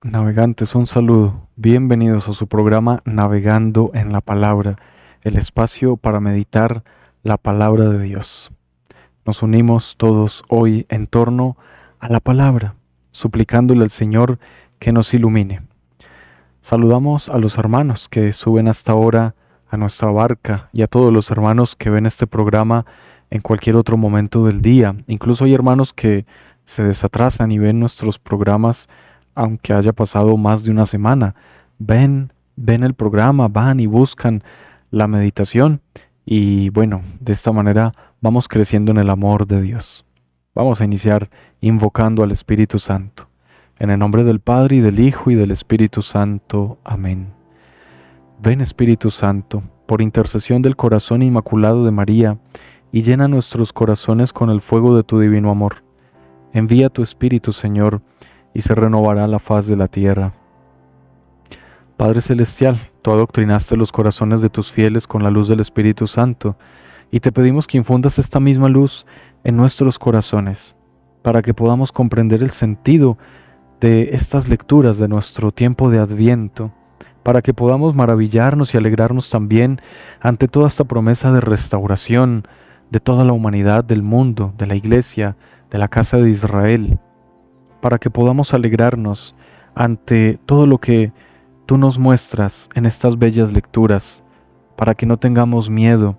Navegantes, un saludo. Bienvenidos a su programa Navegando en la Palabra, el espacio para meditar la palabra de Dios. Nos unimos todos hoy en torno a la palabra, suplicándole al Señor que nos ilumine. Saludamos a los hermanos que suben hasta ahora a nuestra barca y a todos los hermanos que ven este programa en cualquier otro momento del día. Incluso hay hermanos que se desatrasan y ven nuestros programas aunque haya pasado más de una semana. Ven el programa, van y buscan la meditación y bueno, de esta manera vamos creciendo en el amor de Dios. Vamos a iniciar invocando al Espíritu Santo. En el nombre del Padre, y del Hijo, y del Espíritu Santo. Amén. Ven Espíritu Santo, por intercesión del corazón inmaculado de María, y llena nuestros corazones con el fuego de tu divino amor. Envía tu Espíritu, Señor, y se renovará la faz de la tierra. Padre Celestial, tú adoctrinaste los corazones de tus fieles con la luz del Espíritu Santo, y te pedimos que infundas esta misma luz en nuestros corazones, para que podamos comprender el sentido de estas lecturas de nuestro tiempo de Adviento, para que podamos maravillarnos y alegrarnos también ante toda esta promesa de restauración de toda la humanidad, del mundo, de la Iglesia, de la casa de Israel, para que podamos alegrarnos ante todo lo que tú nos muestras en estas bellas lecturas, para que no tengamos miedo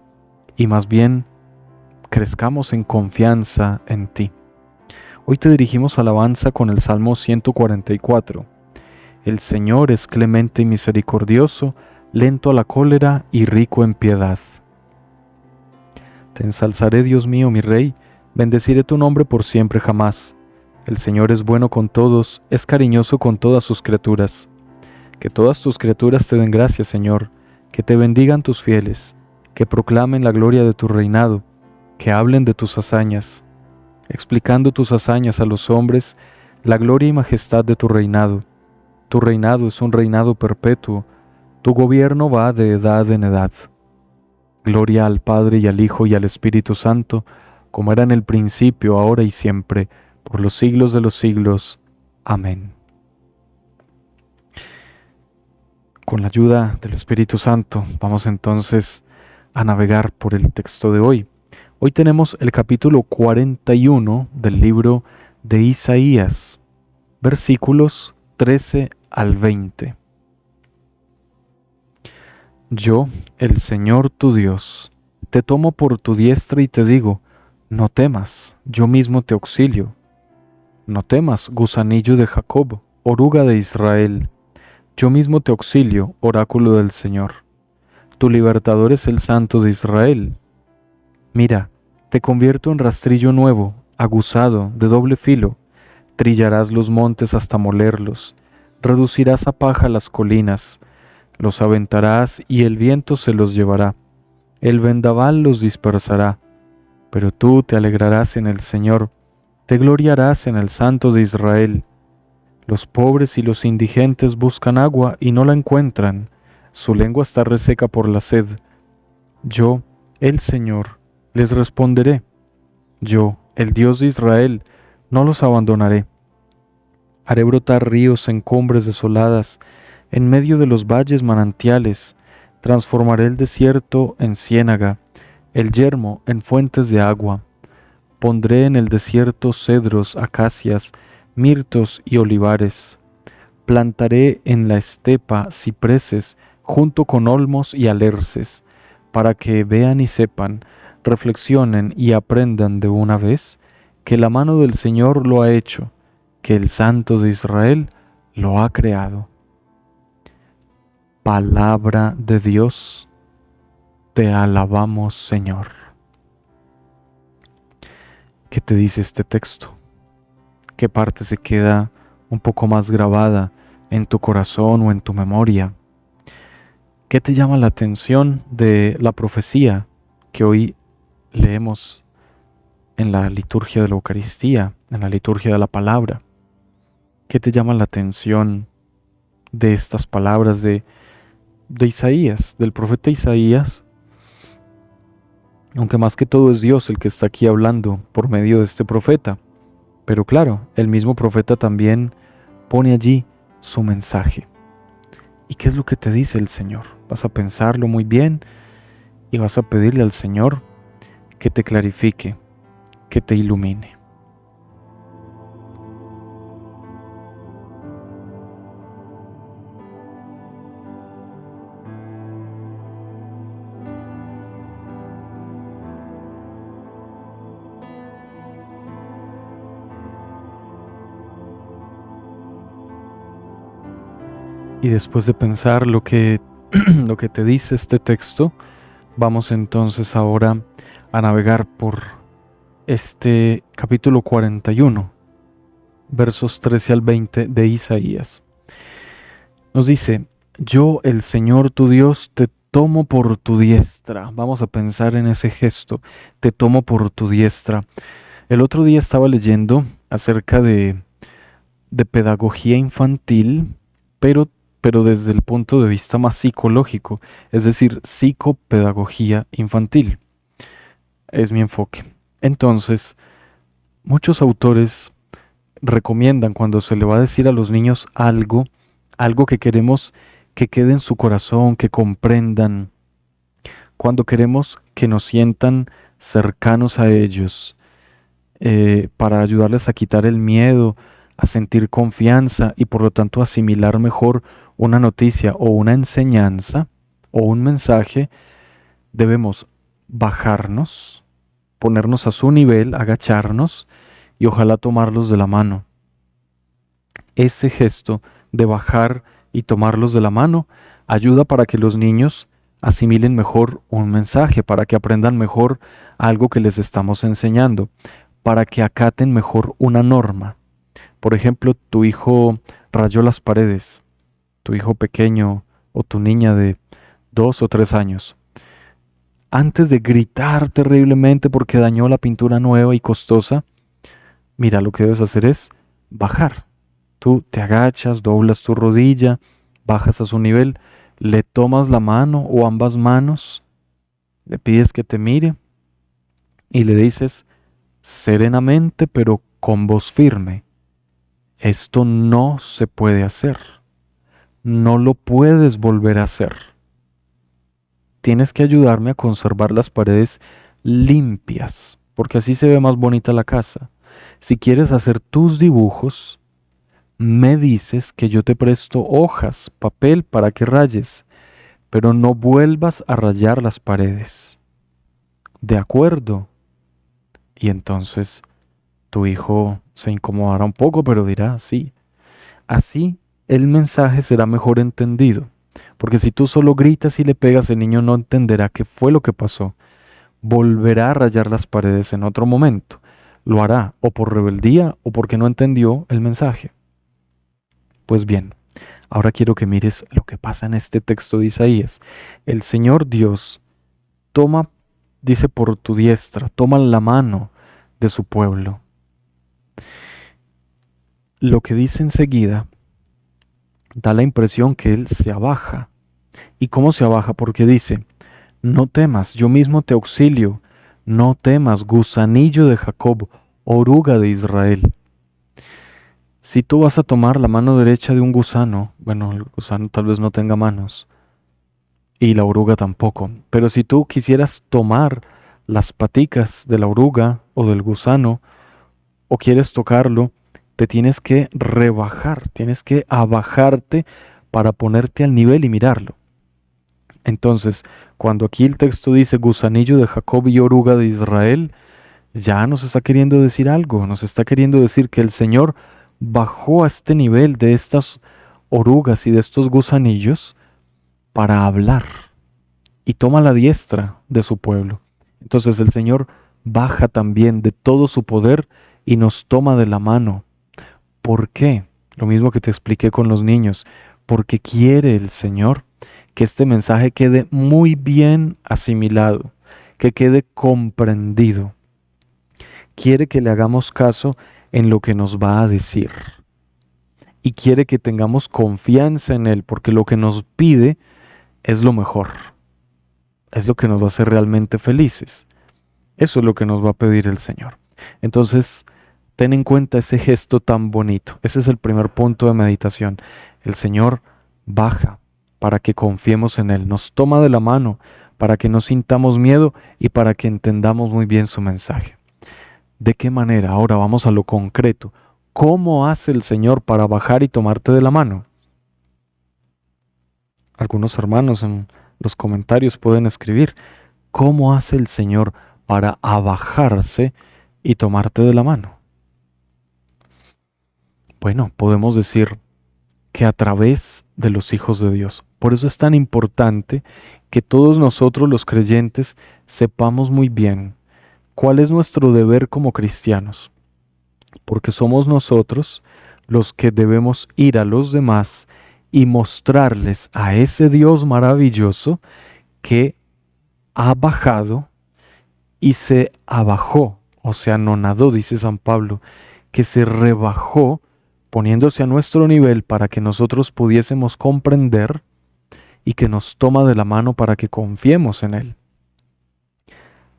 y más bien crezcamos en confianza en ti. Hoy te dirigimos alabanza con el Salmo 144. El Señor es clemente y misericordioso, lento a la cólera y rico en piedad. Te ensalzaré, Dios mío, mi Rey, bendeciré tu nombre por siempre jamás. El Señor es bueno con todos, es cariñoso con todas sus criaturas. Que todas tus criaturas te den gracias, Señor, que te bendigan tus fieles, que proclamen la gloria de tu reinado, que hablen de tus hazañas, explicando tus hazañas a los hombres, la gloria y majestad de tu reinado. Tu reinado es un reinado perpetuo, tu gobierno va de edad en edad. Gloria al Padre y al Hijo y al Espíritu Santo, como era en el principio, ahora y siempre, por los siglos de los siglos. Amén. Con la ayuda del Espíritu Santo, vamos entonces a navegar por el texto de hoy. Hoy tenemos el capítulo 41 del libro de Isaías, versículos 13 al 20. Yo, el Señor tu Dios, te tomo por tu diestra y te digo, no temas, yo mismo te auxilio. No temas, gusanillo de Jacob, oruga de Israel. Yo mismo te auxilio, oráculo del Señor. Tu libertador es el Santo de Israel. Mira, te convierto en rastrillo nuevo, aguzado, de doble filo. Trillarás los montes hasta molerlos. Reducirás a paja las colinas. Los aventarás y el viento se los llevará. El vendaval los dispersará. Pero tú te alegrarás en el Señor. Te gloriarás en el Santo de Israel. Los pobres y los indigentes buscan agua y no la encuentran. Su lengua está reseca por la sed. Yo, el Señor, les responderé. Yo, el Dios de Israel, no los abandonaré. Haré brotar ríos en cumbres desoladas, en medio de los valles manantiales. Transformaré el desierto en ciénaga, el yermo en fuentes de agua. Pondré en el desierto cedros, acacias, mirtos y olivares. Plantaré en la estepa cipreses, junto con olmos y alerces, para que vean y sepan, reflexionen y aprendan de una vez que la mano del Señor lo ha hecho, que el Santo de Israel lo ha creado. Palabra de Dios, te alabamos, Señor. ¿Qué te dice este texto? ¿Qué parte se queda un poco más grabada en tu corazón o en tu memoria? ¿Qué te llama la atención de la profecía que hoy leemos en la liturgia de la Eucaristía, en la liturgia de la palabra? ¿Qué te llama la atención de estas palabras de Isaías, del profeta Isaías? Aunque más que todo es Dios el que está aquí hablando por medio de este profeta. Pero claro, el mismo profeta también pone allí su mensaje. ¿Y qué es lo que te dice el Señor? Vas a pensarlo muy bien y vas a pedirle al Señor que te clarifique, que te ilumine. Y después de pensar lo que, lo que te dice este texto, vamos entonces ahora a navegar por este capítulo 41, versos 13 al 20 de Isaías. Nos dice: yo, el Señor tu Dios, te tomo por tu diestra. Vamos a pensar en ese gesto, te tomo por tu diestra. El otro día estaba leyendo acerca de pedagogía infantil, pero desde el punto de vista más psicológico, es decir, psicopedagogía infantil. Es mi enfoque. Entonces, muchos autores recomiendan cuando se le va a decir a los niños algo que queremos que quede en su corazón, que comprendan, cuando queremos que nos sientan cercanos a ellos, para ayudarles a quitar el miedo, a sentir confianza y por lo tanto asimilar mejor una noticia o una enseñanza o un mensaje, debemos bajarnos, ponernos a su nivel, agacharnos y ojalá tomarlos de la mano. Ese gesto de bajar y tomarlos de la mano ayuda para que los niños asimilen mejor un mensaje, para que aprendan mejor algo que les estamos enseñando, para que acaten mejor una norma. Por ejemplo, tu hijo rayó las paredes, tu hijo pequeño o tu niña de 2 o 3 años. Antes de gritar terriblemente porque dañó la pintura nueva y costosa, mira, lo que debes hacer es bajar. Tú te agachas, doblas tu rodilla, bajas a su nivel, le tomas la mano o ambas manos, le pides que te mire y le dices serenamente pero con voz firme: esto no se puede hacer, no lo puedes volver a hacer. Tienes que ayudarme a conservar las paredes limpias, porque así se ve más bonita la casa. Si quieres hacer tus dibujos, me dices que yo te presto hojas, papel para que rayes, pero no vuelvas a rayar las paredes. ¿De acuerdo? Y entonces tu hijo se incomodará un poco, pero dirá sí. Así el mensaje será mejor entendido, porque si tú solo gritas y le pegas, el niño no entenderá qué fue lo que pasó. Volverá a rayar las paredes en otro momento. Lo hará o por rebeldía o porque no entendió el mensaje. Pues bien, ahora quiero que mires lo que pasa en este texto de Isaías. El Señor Dios toma, dice, por tu diestra, toma la mano de su pueblo. Lo que dice enseguida da la impresión que Él se abaja. ¿Y cómo se abaja? Porque dice: no temas, yo mismo te auxilio, no temas, gusanillo de Jacob, oruga de Israel. Si tú vas a tomar la mano derecha de un gusano, bueno, el gusano tal vez no tenga manos, y la oruga tampoco, pero si tú quisieras tomar las paticas de la oruga o del gusano, o quieres tocarlo, te tienes que rebajar, tienes que abajarte para ponerte al nivel y mirarlo. Entonces, cuando aquí el texto dice gusanillo de Jacob y oruga de Israel, ya nos está queriendo decir algo, nos está queriendo decir que el Señor bajó a este nivel de estas orugas y de estos gusanillos para hablar y toma la diestra de su pueblo. Entonces el Señor baja también de todo su poder y nos toma de la mano. ¿Por qué? Lo mismo que te expliqué con los niños, porque quiere el Señor que este mensaje quede muy bien asimilado, que quede comprendido. Quiere que le hagamos caso en lo que nos va a decir. Y quiere que tengamos confianza en Él, porque lo que nos pide es lo mejor. Es lo que nos va a hacer realmente felices. Eso es lo que nos va a pedir el Señor. Entonces, ten en cuenta ese gesto tan bonito. Ese es el primer punto de meditación. El Señor baja para que confiemos en Él. Nos toma de la mano para que no sintamos miedo y para que entendamos muy bien su mensaje. ¿De qué manera? Ahora vamos a lo concreto. ¿Cómo hace el Señor para bajar y tomarte de la mano? Algunos hermanos en los comentarios pueden escribir, ¿cómo hace el Señor para abajarse y tomarte de la mano? Bueno, podemos decir que a través de los hijos de Dios. Por eso es tan importante que todos nosotros los creyentes sepamos muy bien cuál es nuestro deber como cristianos, porque somos nosotros los que debemos ir a los demás y mostrarles a ese Dios maravilloso que ha bajado y se abajó, o sea, anonadó, dice San Pablo, que se rebajó poniéndose a nuestro nivel para que nosotros pudiésemos comprender y que nos toma de la mano para que confiemos en Él.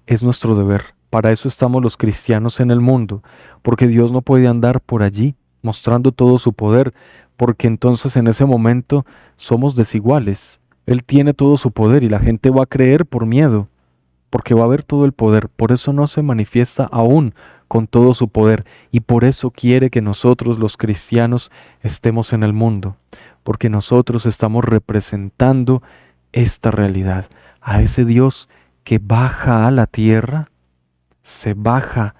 Es nuestro deber. Para eso estamos los cristianos en el mundo, porque Dios no puede andar por allí mostrando todo su poder, porque entonces en ese momento somos desiguales. Él tiene todo su poder y la gente va a creer por miedo, porque va a ver todo el poder. Por eso no se manifiesta aún con todo su poder y por eso quiere que nosotros los cristianos estemos en el mundo, porque nosotros estamos representando esta realidad, a ese Dios que baja a la tierra, se baja,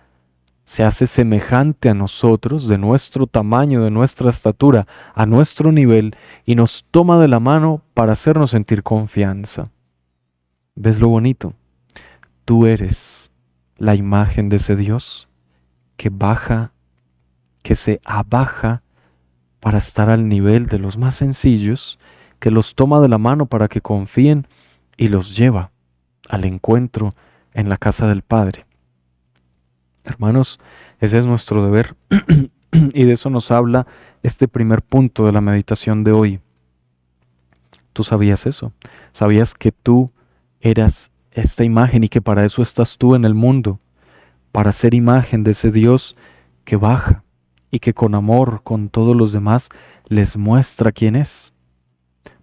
se hace semejante a nosotros, de nuestro tamaño, de nuestra estatura, a nuestro nivel, y nos toma de la mano para hacernos sentir confianza. ¿Ves lo bonito? Tú eres la imagen de ese Dios que baja, que se abaja para estar al nivel de los más sencillos, que los toma de la mano para que confíen y los lleva al encuentro en la casa del Padre. Hermanos, ese es nuestro deber y de eso nos habla este primer punto de la meditación de hoy. ¿Tú sabías eso? ¿Sabías que tú eras esta imagen y que para eso estás tú en el mundo? Para ser imagen de ese Dios que baja y que con amor con todos los demás les muestra quién es.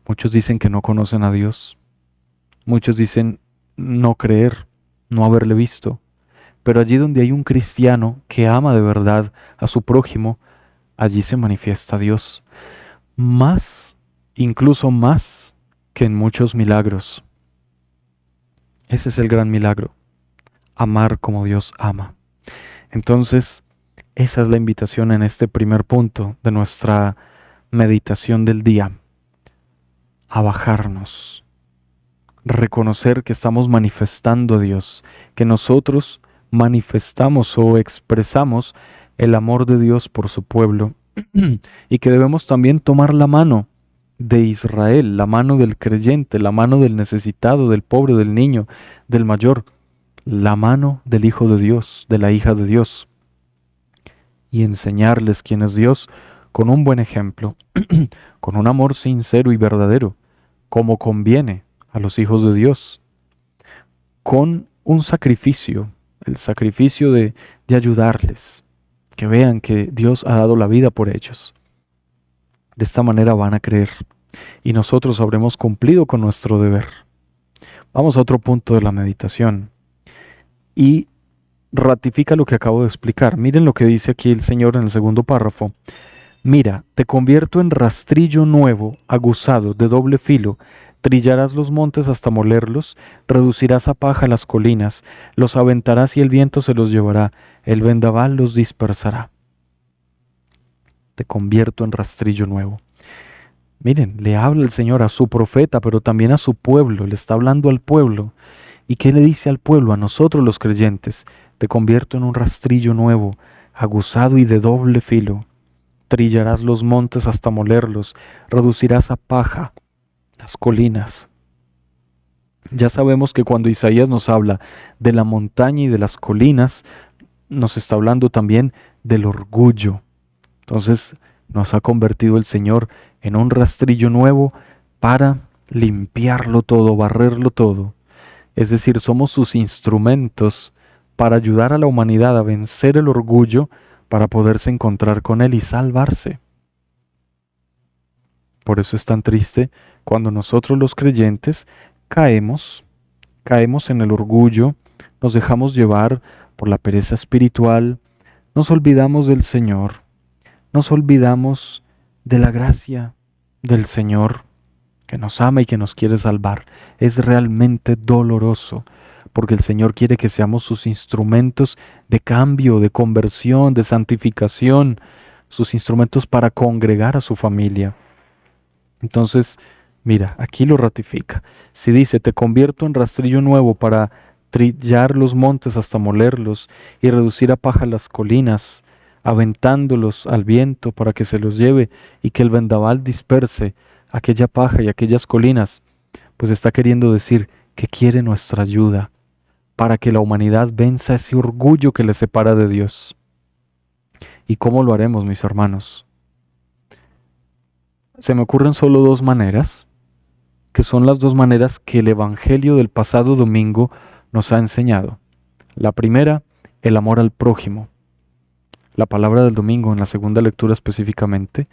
Muchos dicen que no conocen a Dios. Muchos dicen no creer, no haberle visto. Pero allí donde hay un cristiano que ama de verdad a su prójimo, allí se manifiesta Dios. Más, incluso más que en muchos milagros. Ese es el gran milagro. Amar como Dios ama. Entonces, esa es la invitación en este primer punto de nuestra meditación del día. A bajarnos. Reconocer que estamos manifestando a Dios, que nosotros manifestamos o expresamos el amor de Dios por su pueblo y que debemos también tomar la mano de Israel, la mano del creyente, la mano del necesitado, del pobre, del niño, del mayor, la mano del Hijo de Dios, de la hija de Dios, y enseñarles quién es Dios con un buen ejemplo, con un amor sincero y verdadero, como conviene a los hijos de Dios, con un sacrificio, el sacrificio de ayudarles, que vean que Dios ha dado la vida por ellos. De esta manera van a creer y nosotros habremos cumplido con nuestro deber. Vamos a otro punto de la meditación y ratifica lo que acabo de explicar. Miren lo que dice aquí el Señor en el segundo párrafo. Mira, te convierto en rastrillo nuevo, aguzado, de doble filo. Trillarás los montes hasta molerlos, reducirás a paja las colinas, los aventarás y el viento se los llevará, el vendaval los dispersará. Te convierto en rastrillo nuevo. Miren, le habla el Señor a su profeta, pero también a su pueblo, le está hablando al pueblo. ¿Y qué le dice al pueblo, a nosotros los creyentes? Te convierto en un rastrillo nuevo, aguzado y de doble filo. Trillarás los montes hasta molerlos, reducirás a paja las colinas. Ya sabemos que cuando Isaías nos habla de la montaña y de las colinas, nos está hablando también del orgullo. Entonces nos ha convertido el Señor en un rastrillo nuevo para limpiarlo todo, barrerlo todo. Es decir, somos sus instrumentos para ayudar a la humanidad a vencer el orgullo, para poderse encontrar con Él y salvarse. Por eso es tan triste cuando nosotros los creyentes caemos en el orgullo, nos dejamos llevar por la pereza espiritual, nos olvidamos del Señor, nos olvidamos de la gracia del Señor que nos ama y que nos quiere salvar. Es realmente doloroso, porque el Señor quiere que seamos sus instrumentos de cambio, de conversión, de santificación, sus instrumentos para congregar a su familia. Entonces, mira, aquí lo ratifica. Si dice, te convierto en rastrillo nuevo para trillar los montes hasta molerlos y reducir a paja las colinas, aventándolos al viento para que se los lleve y que el vendaval disperse aquella paja y aquellas colinas, pues está queriendo decir que quiere nuestra ayuda para que la humanidad venza ese orgullo que le separa de Dios. ¿Y cómo lo haremos, mis hermanos? Se me ocurren solo dos maneras, que son las dos maneras que el Evangelio del pasado domingo nos ha enseñado. La primera, el amor al prójimo. La palabra del domingo, en la segunda lectura específicamente,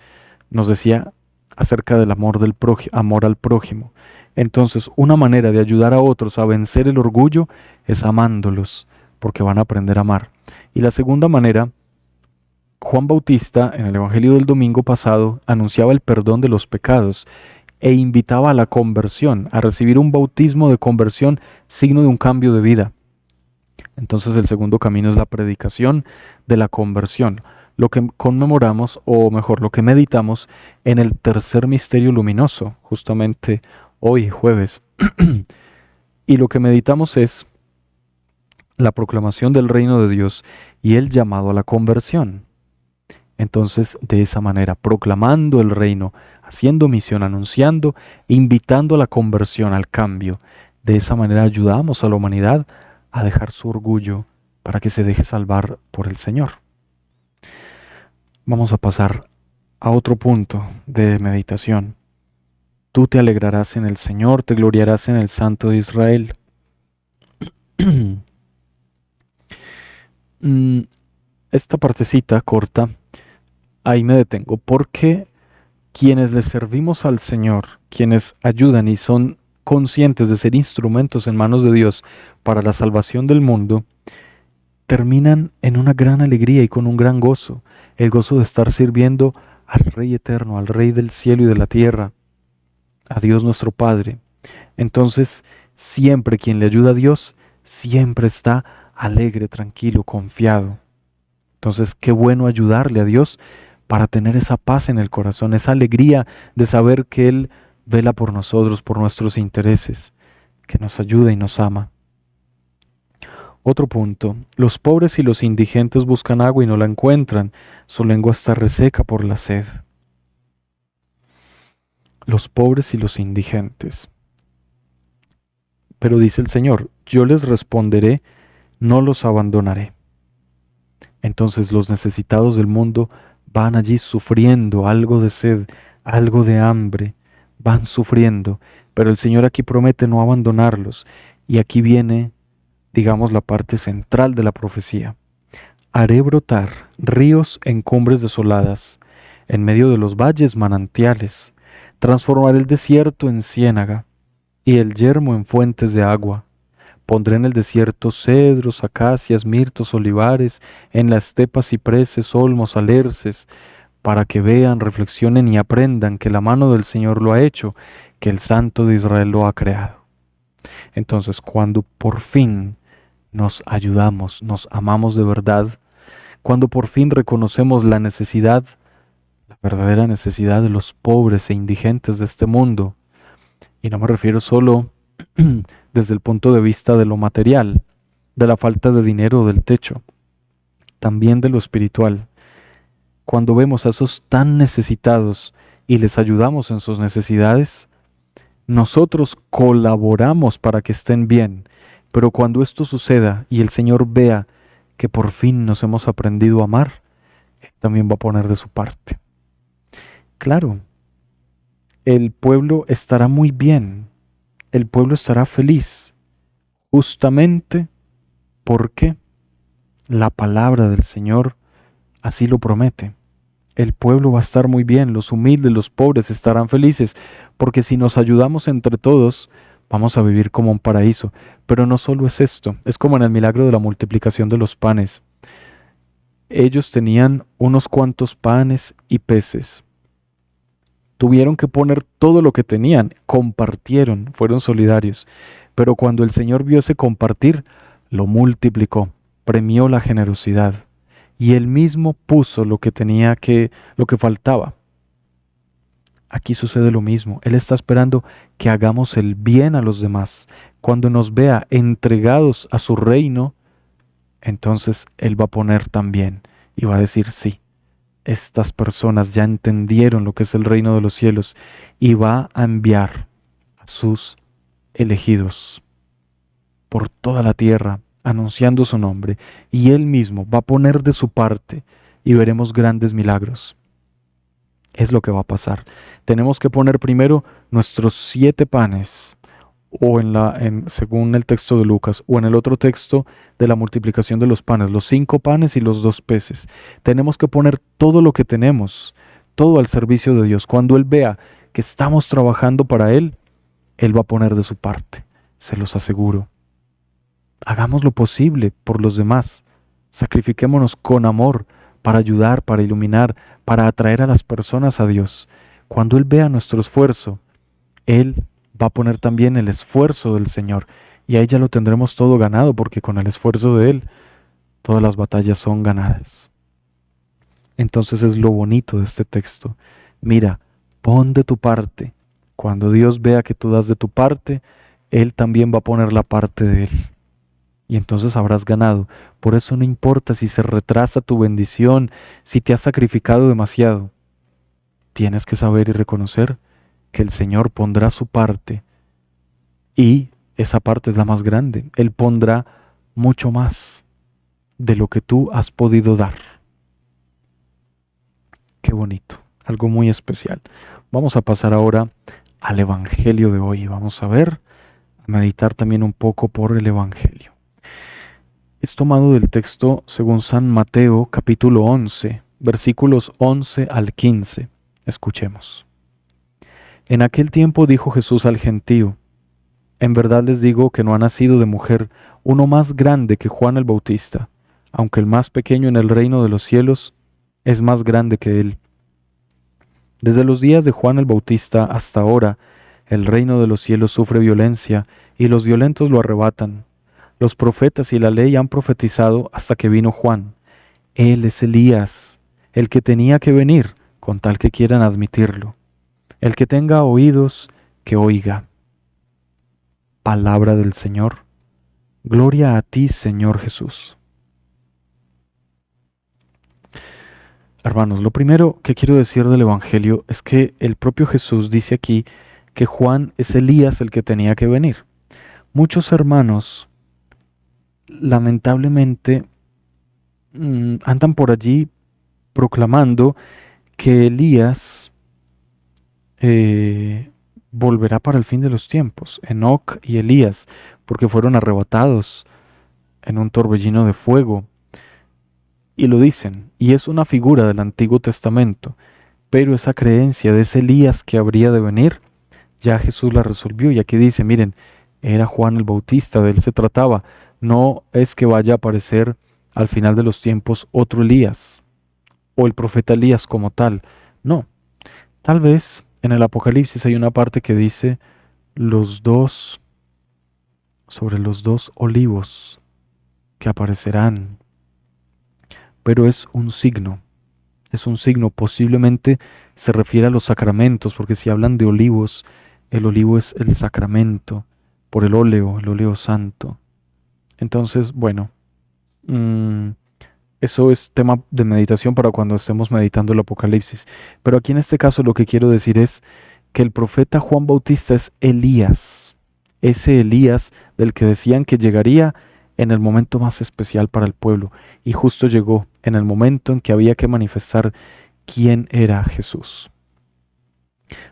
nos decía acerca del amor al prójimo. Entonces, una manera de ayudar a otros a vencer el orgullo es amándolos, porque van a aprender a amar. Y la segunda manera, Juan Bautista, en el Evangelio del domingo pasado, anunciaba el perdón de los pecados e invitaba a la conversión, a recibir un bautismo de conversión, signo de un cambio de vida. Entonces el segundo camino es la predicación de la conversión, lo que conmemoramos, o mejor, lo que meditamos en el tercer misterio luminoso, justamente hoy, jueves. Y lo que meditamos es la proclamación del reino de Dios y el llamado a la conversión. Entonces, de esa manera, proclamando el reino, haciendo misión, anunciando, invitando a la conversión, al cambio, de esa manera ayudamos a la humanidad a dejar su orgullo para que se deje salvar por el Señor. Vamos a pasar a otro punto de meditación. Tú te alegrarás en el Señor, te gloriarás en el Santo de Israel. Esta partecita corta, ahí me detengo, porque quienes le servimos al Señor, quienes ayudan y son conscientes de ser instrumentos en manos de Dios para la salvación del mundo, terminan en una gran alegría y con un gran gozo, el gozo de estar sirviendo al Rey eterno, al Rey del cielo y de la tierra, a Dios nuestro Padre. Entonces, siempre quien le ayuda a Dios, siempre está alegre, tranquilo, confiado. Entonces, qué bueno ayudarle a Dios para tener esa paz en el corazón, esa alegría de saber que Él vela por nosotros, por nuestros intereses, que nos ayuda y nos ama. Otro punto, los pobres y los indigentes buscan agua y no la encuentran, su lengua está reseca por la sed. Los pobres y los indigentes. Pero dice el Señor, yo les responderé, no los abandonaré. Entonces los necesitados del mundo van allí sufriendo algo de sed, algo de hambre, van sufriendo, pero el Señor aquí promete no abandonarlos. Y aquí viene, digamos, la parte central de la profecía. Haré brotar ríos en cumbres desoladas, en medio de los valles manantiales. Transformaré el desierto en ciénaga y el yermo en fuentes de agua. Pondré en el desierto cedros, acacias, mirtos, olivares, en la estepa cipreses, olmos, alerces, para que vean, reflexionen y aprendan que la mano del Señor lo ha hecho, que el Santo de Israel lo ha creado. Entonces, cuando por fin nos ayudamos, nos amamos de verdad, cuando por fin reconocemos la necesidad, la verdadera necesidad de los pobres e indigentes de este mundo, y no me refiero solo desde el punto de vista de lo material, de la falta de dinero o del techo, también de lo espiritual. Cuando vemos a esos tan necesitados y les ayudamos en sus necesidades, nosotros colaboramos para que estén bien, pero cuando esto suceda y el Señor vea que por fin nos hemos aprendido a amar, Él también va a poner de su parte. Claro, el pueblo estará muy bien, el pueblo estará feliz, justamente porque la palabra del Señor así lo promete. El pueblo va a estar muy bien, los humildes, los pobres estarán felices, porque si nos ayudamos entre todos, vamos a vivir como un paraíso. Pero no solo es esto, es como en el milagro de la multiplicación de los panes. Ellos tenían unos cuantos panes y peces. Tuvieron que poner todo lo que tenían, compartieron, fueron solidarios. Pero cuando el Señor vio ese compartir, lo multiplicó, premió la generosidad. Y él mismo puso lo que faltaba. Aquí sucede lo mismo. Él está esperando que hagamos el bien a los demás. Cuando nos vea entregados a su reino, entonces Él va a poner también y va a decir, sí, estas personas ya entendieron lo que es el reino de los cielos y va a enviar a sus elegidos por toda la tierra, anunciando su nombre, y Él mismo va a poner de su parte y veremos grandes milagros. Es lo que va a pasar. Tenemos que poner primero nuestros 7 panes, o según el texto de Lucas, o en el otro texto de la multiplicación de los panes, los 5 panes y los 2 peces. Tenemos que poner todo lo que tenemos, todo al servicio de Dios. Cuando Él vea que estamos trabajando para Él, Él va a poner de su parte, se los aseguro. Hagamos lo posible por los demás. Sacrifiquémonos con amor para ayudar, para iluminar, para atraer a las personas a Dios. Cuando Él vea nuestro esfuerzo, Él va a poner también el esfuerzo del Señor. Y ahí ya lo tendremos todo ganado, porque con el esfuerzo de Él, todas las batallas son ganadas. Entonces es lo bonito de este texto. Mira, pon de tu parte. Cuando Dios vea que tú das de tu parte, Él también va a poner la parte de Él. Y entonces habrás ganado. Por eso no importa si se retrasa tu bendición, si te has sacrificado demasiado. Tienes que saber y reconocer que el Señor pondrá su parte y esa parte es la más grande. Él pondrá mucho más de lo que tú has podido dar. Qué bonito, algo muy especial. Vamos a pasar ahora al Evangelio de hoy. Vamos a meditar también un poco por el Evangelio. Es tomado del texto según San Mateo, capítulo 11, versículos 11 al 15. Escuchemos. En aquel tiempo dijo Jesús al gentío: en verdad les digo que no ha nacido de mujer uno más grande que Juan el Bautista, aunque el más pequeño en el reino de los cielos es más grande que él. Desde los días de Juan el Bautista hasta ahora, el reino de los cielos sufre violencia y los violentos lo arrebatan. Los profetas y la ley han profetizado hasta que vino Juan. Él es Elías, el que tenía que venir, con tal que quieran admitirlo. El que tenga oídos, que oiga. Palabra del Señor. Gloria a ti, Señor Jesús. Hermanos, lo primero que quiero decir del Evangelio es que el propio Jesús dice aquí que Juan es Elías el que tenía que venir. Muchos hermanos, lamentablemente, andan por allí proclamando que Elías volverá para el fin de los tiempos, Enoc y Elías, porque fueron arrebatados en un torbellino de fuego. Y lo dicen, y es una figura del Antiguo Testamento, pero esa creencia de ese Elías que habría de venir, ya Jesús la resolvió, y aquí dice, miren, era Juan el Bautista, de él se trataba, no es que vaya a aparecer al final de los tiempos otro Elías, o el profeta Elías como tal, no. Tal vez en el Apocalipsis hay una parte que dice sobre los 2 olivos que aparecerán, pero es un signo, posiblemente se refiere a los sacramentos, porque si hablan de olivos, el olivo es el sacramento, por el óleo santo. Entonces, bueno, eso es tema de meditación para cuando estemos meditando el Apocalipsis. Pero aquí en este caso lo que quiero decir es que el profeta Juan Bautista es Elías, ese Elías del que decían que llegaría en el momento más especial para el pueblo, y justo llegó en el momento en que había que manifestar quién era Jesús.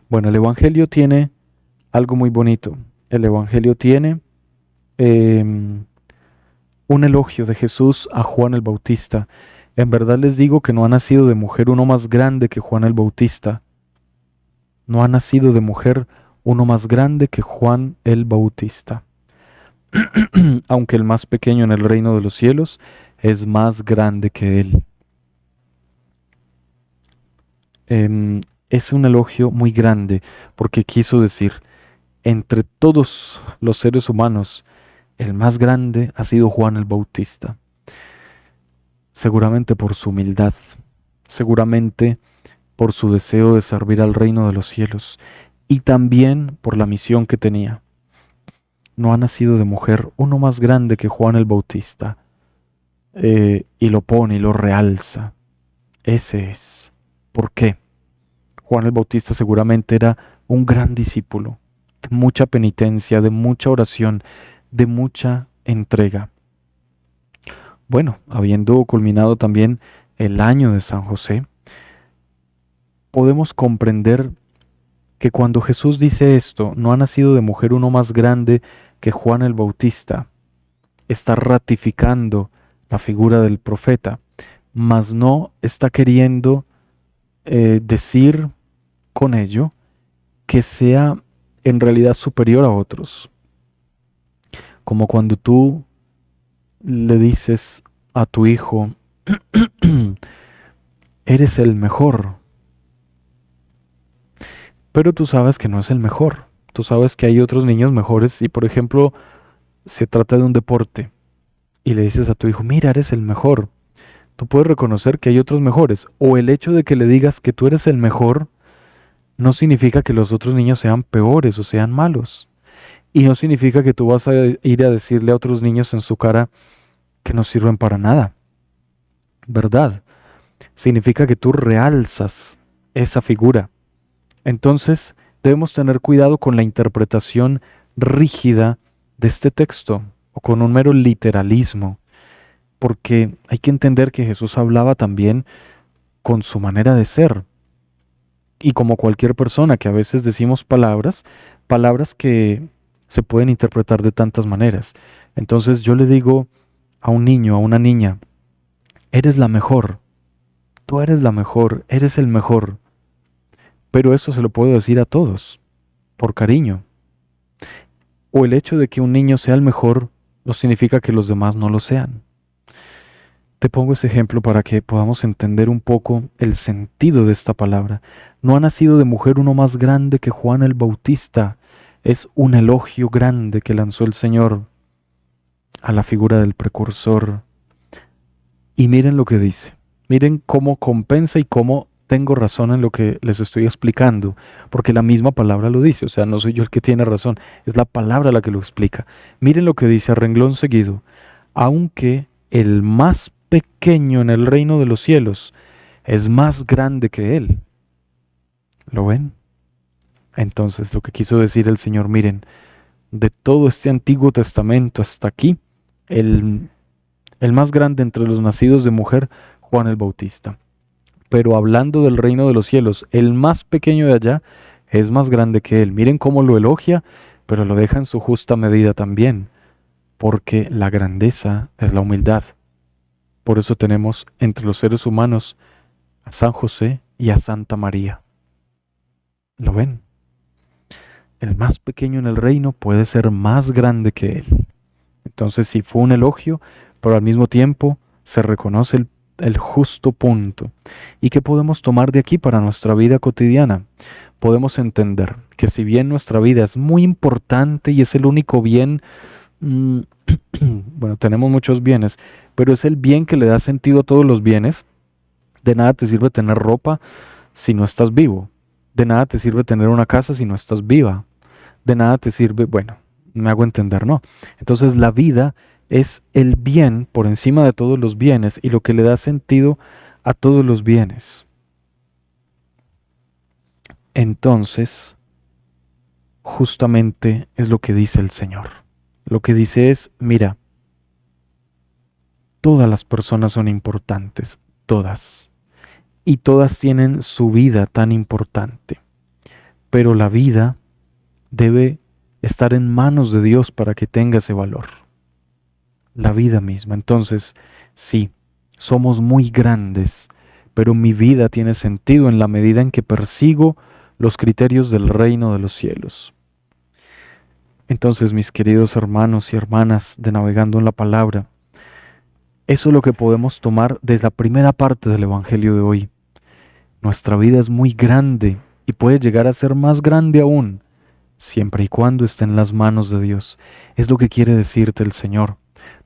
Bueno, el Evangelio tiene algo muy bonito. El Evangelio tiene un elogio de Jesús a Juan el Bautista, En verdad les digo que no ha nacido de mujer uno más grande que Juan el Bautista. No ha nacido de mujer uno más grande que Juan el Bautista. Aunque el más pequeño en el reino de los cielos es más grande que él. Es un elogio muy grande porque quiso decir, entre todos los seres humanos, el más grande ha sido Juan el Bautista. Seguramente por su humildad, seguramente por su deseo de servir al reino de los cielos y también por la misión que tenía. No ha nacido de mujer uno más grande que Juan el Bautista. Y lo pone y lo realza. Ese es. ¿Por qué? Juan el Bautista seguramente era un gran discípulo, de mucha penitencia, de mucha oración, de mucha entrega. Bueno, habiendo culminado también el año de San José, podemos comprender que cuando Jesús dice esto, no ha nacido de mujer uno más grande que Juan el Bautista, está ratificando la figura del profeta, mas no está queriendo decir con ello que sea en realidad superior a otros. Como cuando tú le dices a tu hijo, eres el mejor, pero tú sabes que no es el mejor. Tú sabes que hay otros niños mejores y, por ejemplo, se trata de un deporte y le dices a tu hijo, mira, eres el mejor. Tú puedes reconocer que hay otros mejores, o el hecho de que le digas que tú eres el mejor no significa que los otros niños sean peores o sean malos. Y no significa que tú vas a ir a decirle a otros niños en su cara que no sirven para nada. ¿Verdad? Significa que tú realzas esa figura. Entonces, debemos tener cuidado con la interpretación rígida de este texto o con un mero literalismo, porque hay que entender que Jesús hablaba también con su manera de ser. Y como cualquier persona que a veces decimos palabras que se pueden interpretar de tantas maneras. Entonces yo le digo a un niño, a una niña, eres la mejor, tú eres la mejor, eres el mejor. Pero eso se lo puedo decir a todos, por cariño. O el hecho de que un niño sea el mejor no significa que los demás no lo sean. Te pongo ese ejemplo para que podamos entender un poco el sentido de esta palabra. No ha nacido de mujer uno más grande que Juan el Bautista. Es un elogio grande que lanzó el Señor a la figura del precursor. Y miren lo que dice. Miren cómo compensa y cómo tengo razón en lo que les estoy explicando, porque la misma palabra lo dice, o sea, no soy yo el que tiene razón, es la palabra la que lo explica. Miren lo que dice a renglón seguido. Aunque el más pequeño en el reino de los cielos es más grande que él. ¿Lo ven? Entonces, lo que quiso decir el Señor, miren, de todo este Antiguo Testamento hasta aquí, el más grande entre los nacidos de mujer, Juan el Bautista. Pero hablando del reino de los cielos, el más pequeño de allá es más grande que él. Miren cómo lo elogia, pero lo deja en su justa medida también, porque la grandeza es la humildad. Por eso tenemos entre los seres humanos a San José y a Santa María. ¿Lo ven? El más pequeño en el reino puede ser más grande que él. Entonces sí fue un elogio, pero al mismo tiempo se reconoce el justo punto. ¿Y qué podemos tomar de aquí para nuestra vida cotidiana? Podemos entender que si bien nuestra vida es muy importante y es el único bien, bueno, tenemos muchos bienes, pero es el bien que le da sentido a todos los bienes. De nada te sirve tener ropa si no estás vivo. De nada te sirve tener una casa si no estás viva. De nada te sirve, bueno, me hago entender, ¿no? Entonces la vida es el bien por encima de todos los bienes y lo que le da sentido a todos los bienes. Entonces, justamente es lo que dice el Señor. Lo que dice es, mira, todas las personas son importantes, todas. Y todas tienen su vida tan importante. Pero la vida debe estar en manos de Dios para que tenga ese valor. La vida misma. Entonces, sí, somos muy grandes, pero mi vida tiene sentido en la medida en que persigo los criterios del reino de los cielos. Entonces, mis queridos hermanos y hermanas de Navegando en la Palabra, eso es lo que podemos tomar desde la primera parte del Evangelio de hoy. Nuestra vida es muy grande y puede llegar a ser más grande aún, siempre y cuando esté en las manos de Dios. Es lo que quiere decirte el Señor.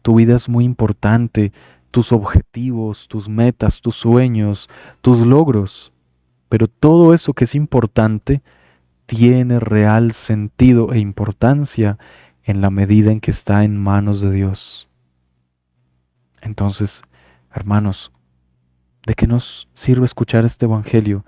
Tu vida es muy importante, tus objetivos, tus metas, tus sueños, tus logros, pero todo eso que es importante tiene real sentido e importancia en la medida en que está en manos de Dios. Entonces, hermanos, ¿de qué nos sirve escuchar este Evangelio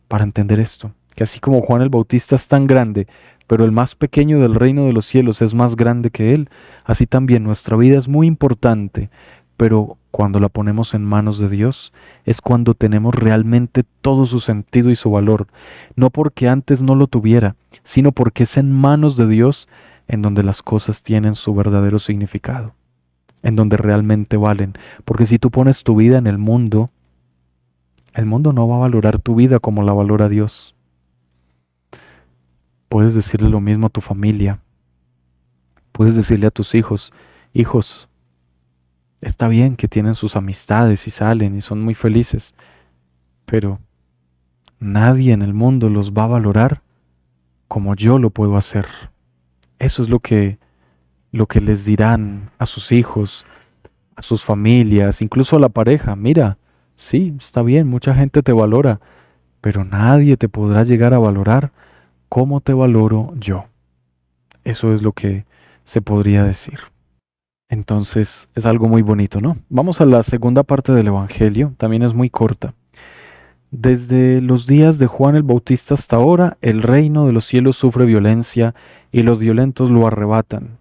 para entender esto? Que así como Juan el Bautista es tan grande, pero el más pequeño del reino de los cielos es más grande que él, así también nuestra vida es muy importante, pero cuando la ponemos en manos de Dios es cuando tenemos realmente todo su sentido y su valor, no porque antes no lo tuviera, sino porque es en manos de Dios en donde las cosas tienen su verdadero significado, en donde realmente valen. Porque si tú pones tu vida en el mundo no va a valorar tu vida como la valora Dios. Puedes decirle lo mismo a tu familia. Puedes decirle a tus hijos, hijos, está bien que tienen sus amistades y salen y son muy felices, pero nadie en el mundo los va a valorar como yo lo puedo hacer. Eso es lo que les dirán a sus hijos, a sus familias, incluso a la pareja. Mira, sí, está bien, mucha gente te valora, pero nadie te podrá llegar a valorar como te valoro yo. Eso es lo que se podría decir. Entonces es algo muy bonito, ¿no? Vamos a la segunda parte del Evangelio, también es muy corta. Desde los días de Juan el Bautista hasta ahora, el reino de los cielos sufre violencia y los violentos lo arrebatan.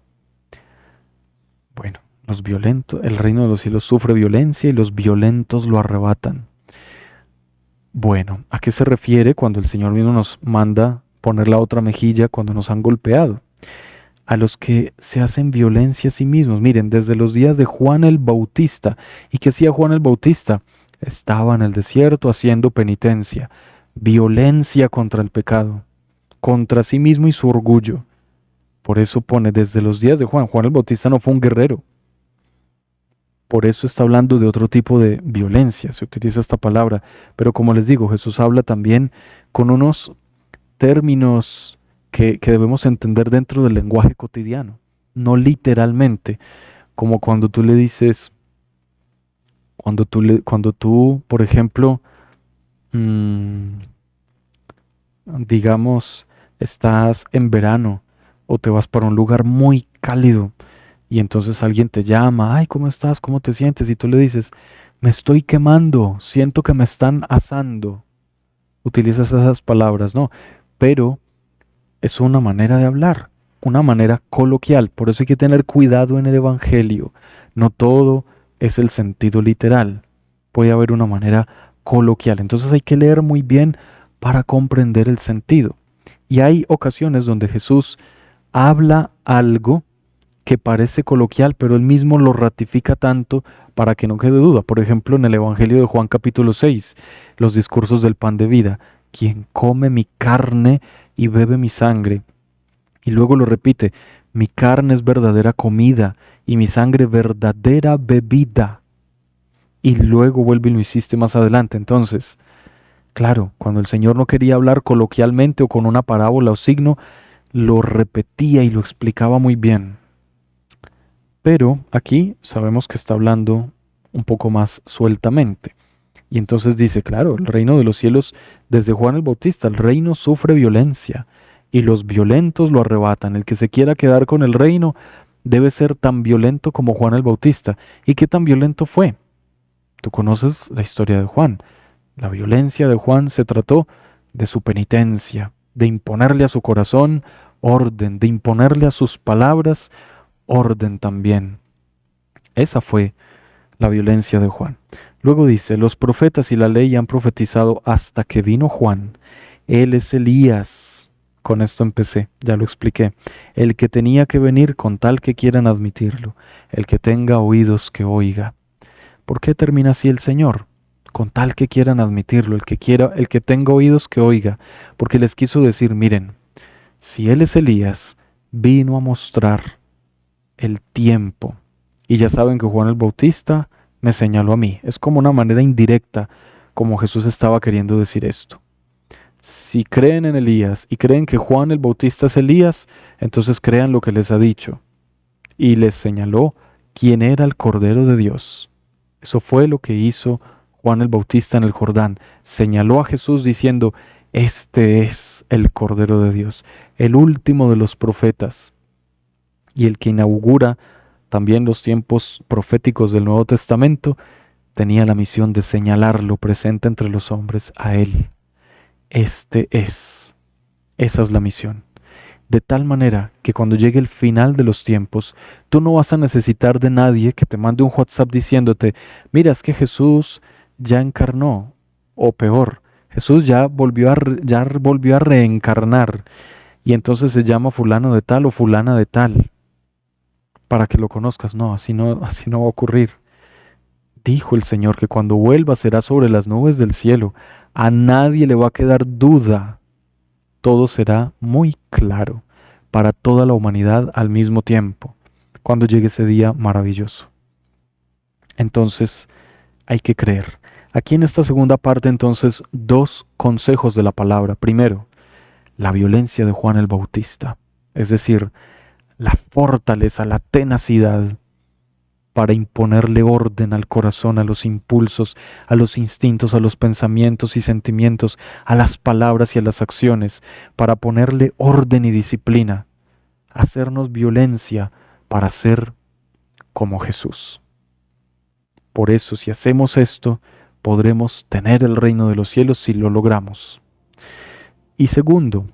Bueno, el reino de los cielos sufre violencia y los violentos lo arrebatan. Bueno, ¿a qué se refiere cuando el Señor mismo nos manda poner la otra mejilla cuando nos han golpeado? A los que se hacen violencia a sí mismos. Miren, desde los días de Juan el Bautista. ¿Y qué hacía Juan el Bautista? Estaba en el desierto haciendo penitencia, violencia contra el pecado, contra sí mismo y su orgullo. Por eso pone desde los días de Juan. Juan el Bautista no fue un guerrero. Por eso está hablando de otro tipo de violencia, se utiliza esta palabra. Pero como les digo, Jesús habla también con unos términos que debemos entender dentro del lenguaje cotidiano, no literalmente, como cuando tú le dices, cuando tú, por ejemplo, digamos, estás en verano o te vas para un lugar muy cálido y entonces alguien te llama, ay, ¿cómo estás? ¿Cómo te sientes? Y tú le dices, me estoy quemando, siento que me están asando. Utilizas esas palabras, ¿no? Pero es una manera de hablar, una manera coloquial. Por eso hay que tener cuidado en el Evangelio. No todo es el sentido literal. Puede haber una manera coloquial. Entonces hay que leer muy bien para comprender el sentido. Y hay ocasiones donde Jesús habla algo que parece coloquial, pero él mismo lo ratifica tanto para que no quede duda. Por ejemplo, en el Evangelio de Juan capítulo 6, los discursos del pan de vida. Quien come mi carne y bebe mi sangre. Y luego lo repite, mi carne es verdadera comida y mi sangre verdadera bebida. Y luego vuelve y lo insiste más adelante. Entonces, claro, cuando el Señor no quería hablar coloquialmente o con una parábola o signo, lo repetía y lo explicaba muy bien. Pero aquí sabemos que está hablando un poco más sueltamente. Y entonces dice, claro, el reino de los cielos, desde Juan el Bautista, el reino sufre violencia y los violentos lo arrebatan. El que se quiera quedar con el reino debe ser tan violento como Juan el Bautista. ¿Y qué tan violento fue? Tú conoces la historia de Juan. La violencia de Juan se trató de su penitencia, de imponerle a su corazón orden, de imponerle a sus palabras orden también. Esa fue la violencia de Juan. Luego dice, los profetas y la ley han profetizado hasta que vino Juan. Él es Elías. Con esto empecé, ya lo expliqué. El que tenía que venir con tal que quieran admitirlo. El que tenga oídos que oiga. ¿Por qué termina así el Señor? Con tal que quieran admitirlo, el que tenga oídos que oiga, porque les quiso decir, miren, si Él es Elías, vino a mostrar el tiempo. Y ya saben que Juan el Bautista me señaló a mí. Es como una manera indirecta como Jesús estaba queriendo decir esto. Si creen en Elías y creen que Juan el Bautista es Elías, entonces crean lo que les ha dicho. Y les señaló quién era el Cordero de Dios. Eso fue lo que hizo Juan el Bautista en el Jordán. Señaló a Jesús diciendo, este es el Cordero de Dios, el último de los profetas y el que inaugura también los tiempos proféticos del Nuevo Testamento, tenía la misión de señalarlo presente entre los hombres a Él. Este es. Esa es la misión. De tal manera que cuando llegue el final de los tiempos, tú no vas a necesitar de nadie que te mande un WhatsApp diciéndote, mira, es que Jesús ya encarnó, o peor, Jesús ya volvió a reencarnar, y entonces se llama fulano de tal o fulana de tal, para que lo conozcas. No, así no va a ocurrir. Dijo el Señor que cuando vuelva será sobre las nubes del cielo. A nadie le va a quedar duda. Todo será muy claro para toda la humanidad al mismo tiempo, cuando llegue ese día maravilloso. Entonces, hay que creer. Aquí en esta segunda parte, entonces, dos consejos de la palabra. Primero, la violencia de Juan el Bautista, es decir, la fortaleza, la tenacidad para imponerle orden al corazón, a los impulsos, a los instintos, a los pensamientos y sentimientos, a las palabras y a las acciones, para ponerle orden y disciplina, hacernos violencia para ser como Jesús. Por eso, si hacemos esto, podremos tener el reino de los cielos si lo logramos. Y segundo,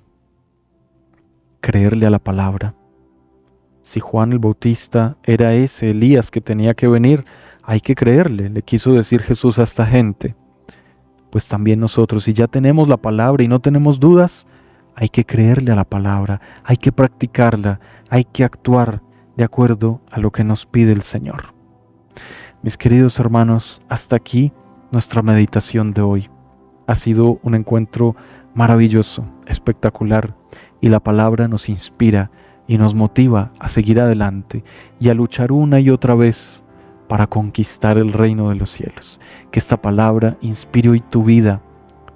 creerle a la palabra. Si Juan el Bautista era ese Elías que tenía que venir, hay que creerle, le quiso decir Jesús a esta gente. Pues también nosotros, si ya tenemos la palabra y no tenemos dudas, hay que creerle a la palabra, hay que practicarla, hay que actuar de acuerdo a lo que nos pide el Señor. Mis queridos hermanos, hasta aquí nuestra meditación de hoy. Ha sido un encuentro maravilloso, espectacular, y la palabra nos inspira y nos motiva a seguir adelante y a luchar una y otra vez para conquistar el reino de los cielos. Que esta palabra inspire hoy tu vida,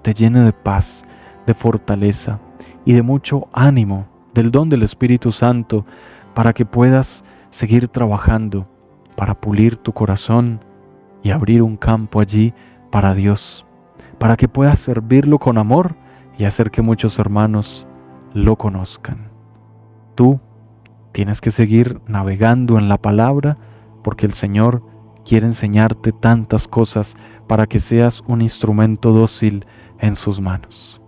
te llene de paz, de fortaleza y de mucho ánimo, del don del Espíritu Santo, para que puedas seguir trabajando, para pulir tu corazón y abrir un campo allí para Dios, para que puedas servirlo con amor y hacer que muchos hermanos lo conozcan. Tú tienes que seguir navegando en la palabra porque el Señor quiere enseñarte tantas cosas para que seas un instrumento dócil en sus manos.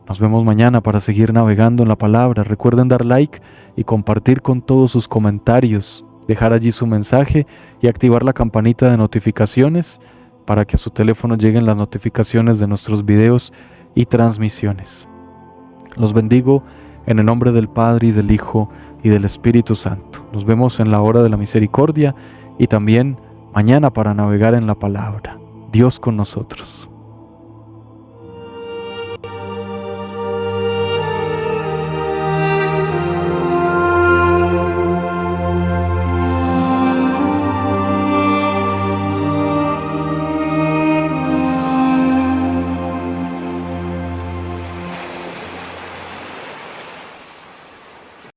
Nos vemos mañana para seguir navegando en la palabra. Recuerden dar like y compartir con todos sus comentarios, dejar allí su mensaje y activar la campanita de notificaciones para que a su teléfono lleguen las notificaciones de nuestros videos y transmisiones. Los bendigo en el nombre del Padre y del Hijo y del Espíritu Santo. Nos vemos en la hora de la misericordia y también mañana para navegar en la palabra. Dios con nosotros.